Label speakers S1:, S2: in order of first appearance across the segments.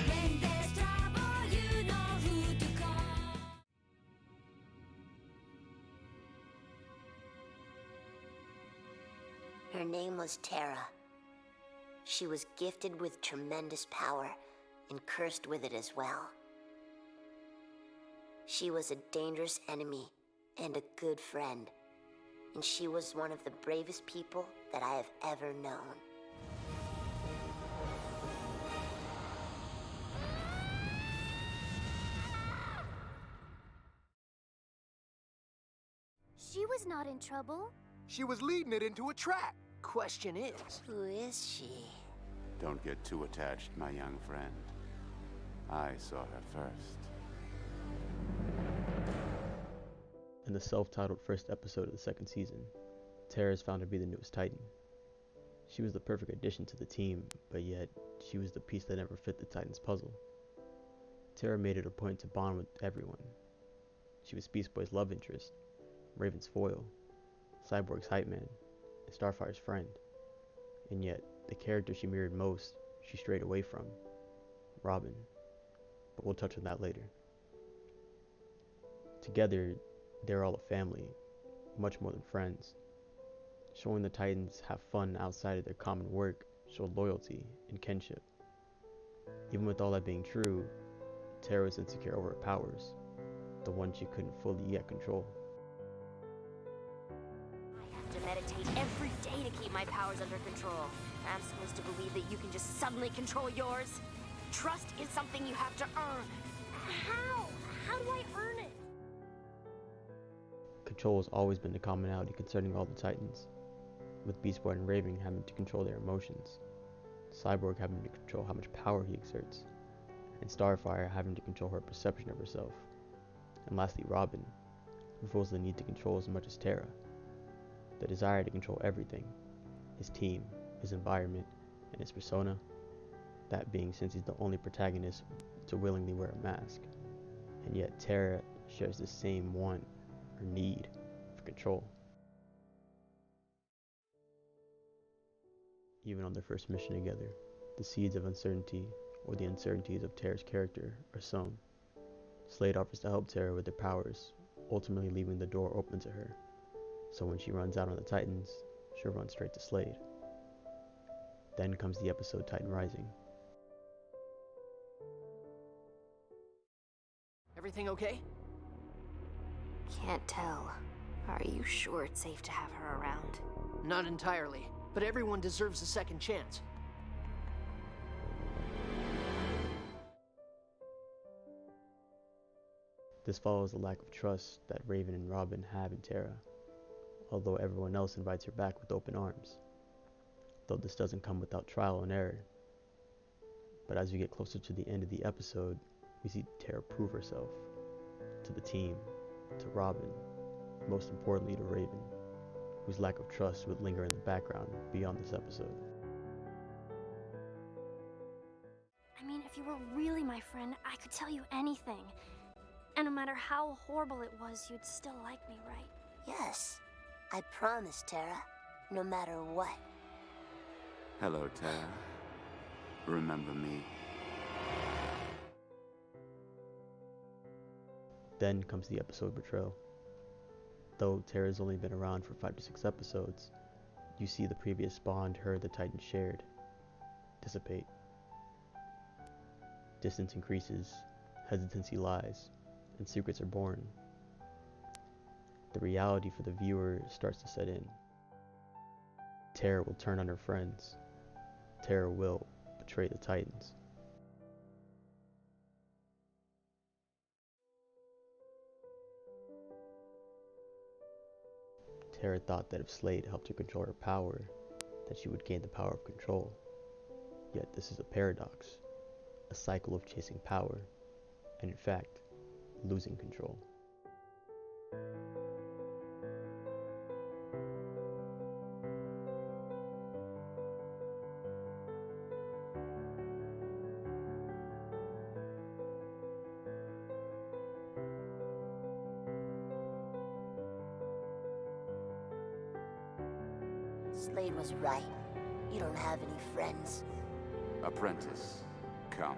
S1: When there's trouble, you know who to call.
S2: Her name was Terra. She was gifted with tremendous power and cursed with it as well. She was a dangerous enemy and a good friend, and she was one of the bravest people that I have ever known.
S3: She was not in trouble.
S4: She was leading it into a trap. Question is,
S2: Who is she?
S5: Don't get too attached, my young friend. I saw her first.
S6: In the self-titled first episode of the second season, Terra is found to be the newest Titan. She was the perfect addition to the team, but yet she was the piece that never fit the Titan's puzzle. Terra made it a point to bond with everyone. She was Beast Boy's love interest, Raven's foil, Cyborg's hype man, and Starfire's friend. And yet, the character she mirrored most, she strayed away from, Robin. But we'll touch on that later. Together, they're all a family, much more than friends. Showing the Titans have fun outside of their common work showed loyalty and kinship. Even with all that being true, Terra was insecure over her powers, the one she couldn't fully yet control.
S7: I have to meditate every day to keep my powers under control. I'm supposed to believe that you can just suddenly control yours? Trust is something you have to earn. How? How do I earn it?
S6: Control has always been the commonality concerning all the Titans, with Beast Boy and Raven having to control their emotions, Cyborg having to control how much power he exerts, and Starfire having to control her perception of herself, and lastly Robin, who feels the need to control as much as Terra, the desire to control everything, his team, his environment, and his persona, that being since he's the only protagonist to willingly wear a mask, and yet Terra shares the same want or need for control. Even on their first mission together, the seeds of uncertainty, or the uncertainties of Terra's character, are sown. Slade offers to help Terra with her powers, ultimately leaving the door open to her, so when she runs out on the Titans, she'll run straight to Slade. Then comes the episode Titan Rising.
S4: everything okay?
S7: Can't tell. Are you sure it's safe to have her around?
S4: Not entirely, but everyone deserves a second chance.
S6: This follows the lack of trust that Raven and Robin have in Terra, although everyone else invites her back with open arms, though this doesn't come without trial and error. But as we get closer to the end of the episode, we see Terra prove herself, to the team, to Robin, most importantly to Raven, whose lack of trust would linger in the background beyond this episode.
S3: I mean, if you were really my friend, I could tell you anything. And no matter how horrible it was, you'd still like me, right?
S2: Yes, I promise, Terra, no matter what.
S5: Hello, Terra. Remember me?
S6: Then comes the episode Betrayal. Though Terra's only been around for 5 to 6 episodes, you see the previous bond her and the Titans shared dissipate. Distance increases, hesitancy lies, and secrets are born. The reality for the viewer starts to set in. Terra will turn on her friends. Terra will betray the Titans. Terra thought that if Slade helped her control her power, that she would gain the power of control. Yet this is a paradox, a cycle of chasing power, and in fact, losing control.
S2: Slade was right. You don't have any friends.
S5: Apprentice, come.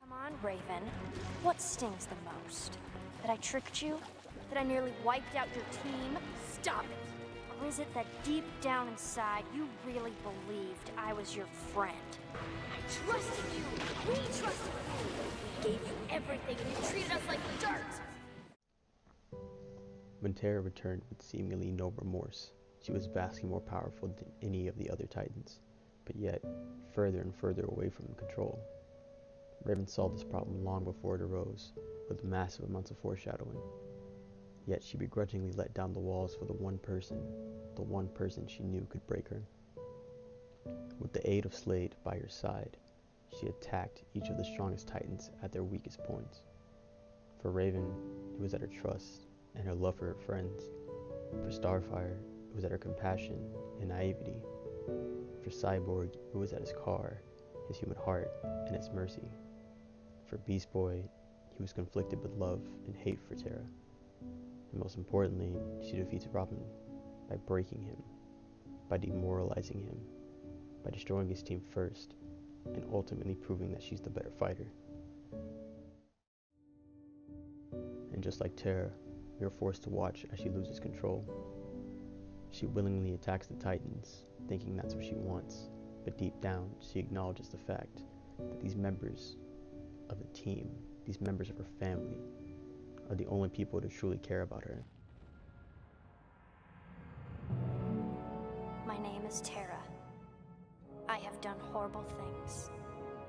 S3: Come on, Raven. What stings the most? That I tricked you? That I nearly wiped out your team?
S7: Stop it!
S3: Or is it that deep down inside you really believed I was your friend?
S7: I trusted you! We trusted you! We gave you everything and you treated us like dirt!
S6: When Terra returned with seemingly no remorse, she was vastly more powerful than any of the other Titans, but yet further and further away from control. Raven saw this problem long before it arose, with massive amounts of foreshadowing. Yet she begrudgingly let down the walls for the one person she knew could break her. With the aid of Slade by her side, she attacked each of the strongest Titans at their weakest points. For Raven, it was at her trust and her love for her friends. For Starfire, it was at her compassion and naivety. For Cyborg, it was at his car, his human heart, and its mercy. For Beast Boy, he was conflicted with love and hate for Terra. And most importantly, she defeats Robin by breaking him, by demoralizing him, by destroying his team first, and ultimately proving that she's the better fighter. And just like Terra, we are forced to watch as she loses control. She willingly attacks the Titans, thinking that's what she wants, but deep down, she acknowledges the fact that these members of the team, these members of her family, are the only people to truly care about her.
S3: My name is Terra. I have done horrible things,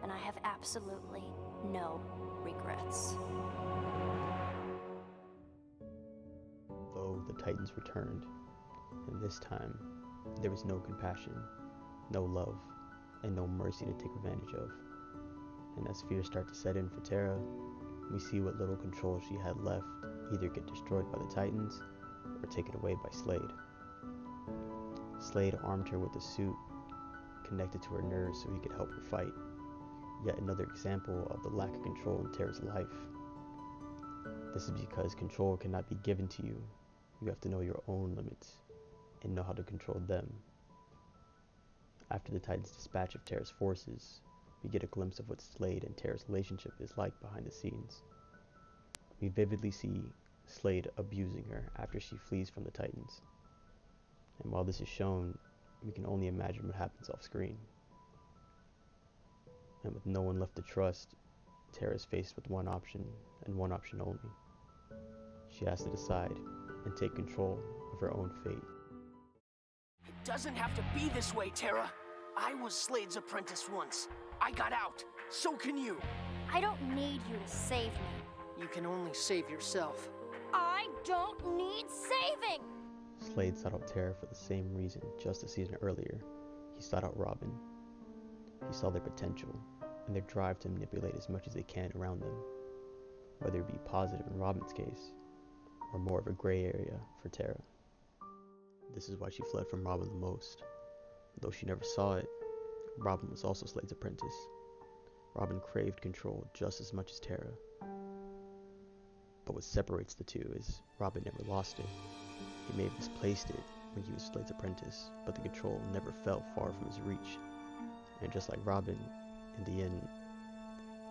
S3: and I have absolutely no regrets.
S6: Though the Titans returned, and this time, there was no compassion, no love, and no mercy to take advantage of. And as fears start to set in for Terra, we see what little control she had left either get destroyed by the Titans or taken away by Slade. Slade armed her with a suit connected to her nerves so he could help her fight. Yet another example of the lack of control in Terra's life. This is because control cannot be given to you. You have to know your own limits and know how to control them. After the Titans' dispatch of Terra's forces, we get a glimpse of what Slade and Terra's relationship is like behind the scenes. We vividly see Slade abusing her after she flees from the Titans. And while this is shown, we can only imagine what happens off screen. And with no one left to trust, Terra is faced with one option, and one option only. She has to decide and take control of her own fate.
S4: It doesn't have to be this way, Terra. I was Slade's apprentice once. I got out. So can you.
S3: I don't need you to save me.
S4: You can only save yourself.
S3: I don't need saving!
S6: Slade sought out Terra for the same reason just a season earlier. He sought out Robin. He saw their potential and their drive to manipulate as much as they can around them, whether it be positive in Robin's case, or more of a gray area for Terra. This is why she fled from Robin the most. Though she never saw it, Robin was also Slade's apprentice. Robin craved control just as much as Terra. But what separates the two is Robin never lost it. He may have misplaced it when he was Slade's apprentice, but the control never fell far from his reach. And just like Robin, in the end,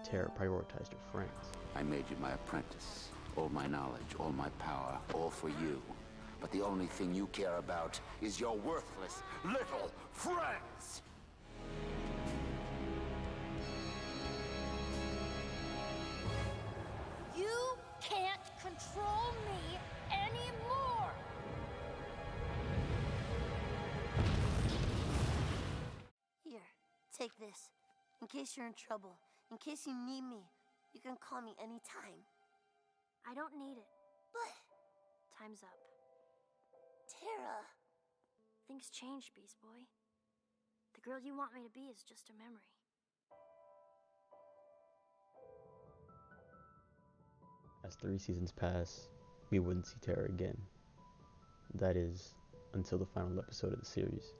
S6: Terra prioritized her friends.
S5: I made you my apprentice. All my knowledge, all my power, all for you. But the only thing you care about is your worthless little friends!
S3: You can't control me anymore!
S2: Take this. In case you're in trouble, in case you need me, you can call me anytime.
S3: I don't need it.
S2: But,
S3: Time's up.
S2: Terra...
S3: Things changed, Beast Boy. The girl you want me to be is just a memory.
S6: As 3 seasons pass, we wouldn't see Terra again. That is, until the final episode of the series.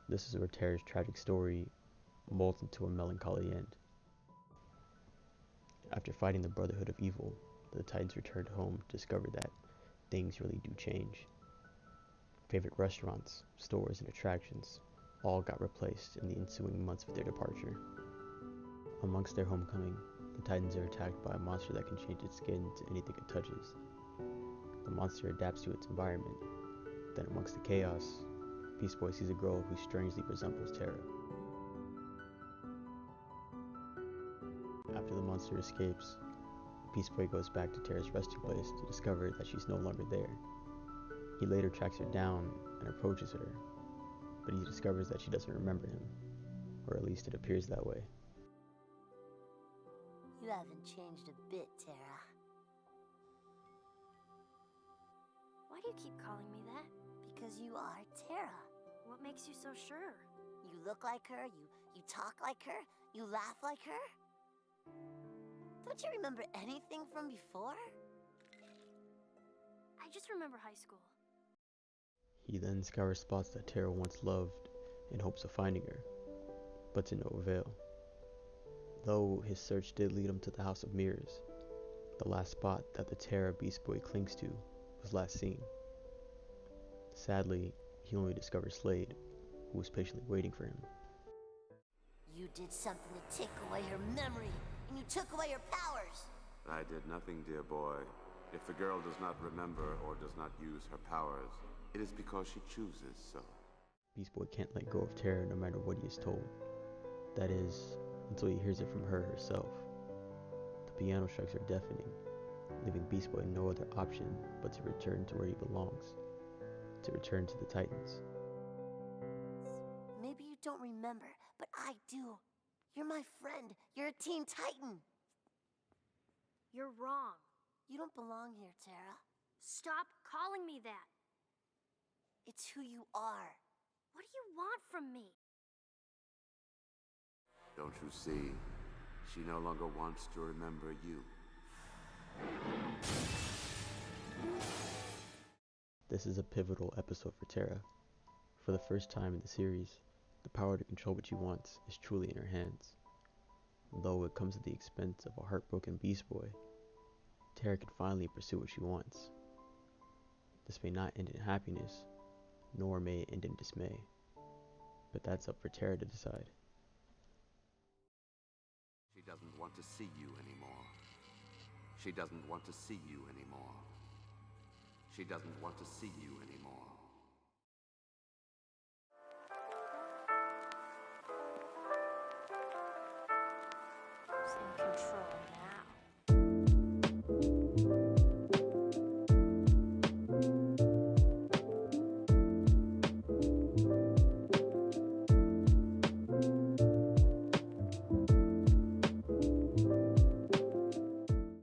S6: This is where Terra's tragic story molds into a melancholy end. After fighting the Brotherhood of Evil, the Titans returned home to discover that things really do change. Favorite restaurants, stores, and attractions all got replaced in the ensuing months of their departure. Amongst their homecoming, the Titans are attacked by a monster that can change its skin to anything it touches. The monster adapts to its environment. Then amongst the chaos, Beast Boy sees a girl who strangely resembles Terra. After the monster escapes, Beast Boy goes back to Terra's resting place to discover that she's no longer there. He later tracks her down and approaches her, but he discovers that she doesn't remember him, or at least it appears that way.
S2: You haven't changed a bit, Terra.
S3: Why do you keep calling me that?
S2: Because you are Terra.
S3: What makes you so sure?
S2: You look like her, you talk like her, you laugh like her. Don't you remember anything from before?
S3: I just remember high school.
S6: He then scours spots that Terra once loved in hopes of finding her, but to no avail. Though his search did lead him to the House of Mirrors, the last spot that the Terra Beast Boy clings to was last seen. Sadly, he only discovers Slade, who was patiently waiting for him.
S2: You did something to take away her memory, and you took away her powers.
S8: I did nothing, dear boy. If the girl does not remember or does not use her powers, it is because she chooses so.
S6: Beast Boy can't let go of Terra no matter what he is told. That is, until he hears it from her herself. The piano strikes are deafening, leaving Beast Boy no other option but to return to where he belongs, to return to the Titans.
S2: Maybe you don't remember, but I do. You're my friend. You're a Teen Titan.
S3: You're wrong.
S2: You don't belong here, Terra.
S3: Stop calling me that.
S2: It's who you are.
S3: What do you want from me?
S8: Don't you see? She no longer wants to remember you.
S6: This is a pivotal episode for Terra. For the first time in the series, the power to control what she wants is truly in her hands. Though it comes at the expense of a heartbroken Beast Boy, Terra can finally pursue what she wants. This may not end in happiness, nor may it end in dismay, but that's up for Terra to decide.
S8: She doesn't want to see you anymore. She doesn't want to see you anymore. She doesn't want to see you anymore.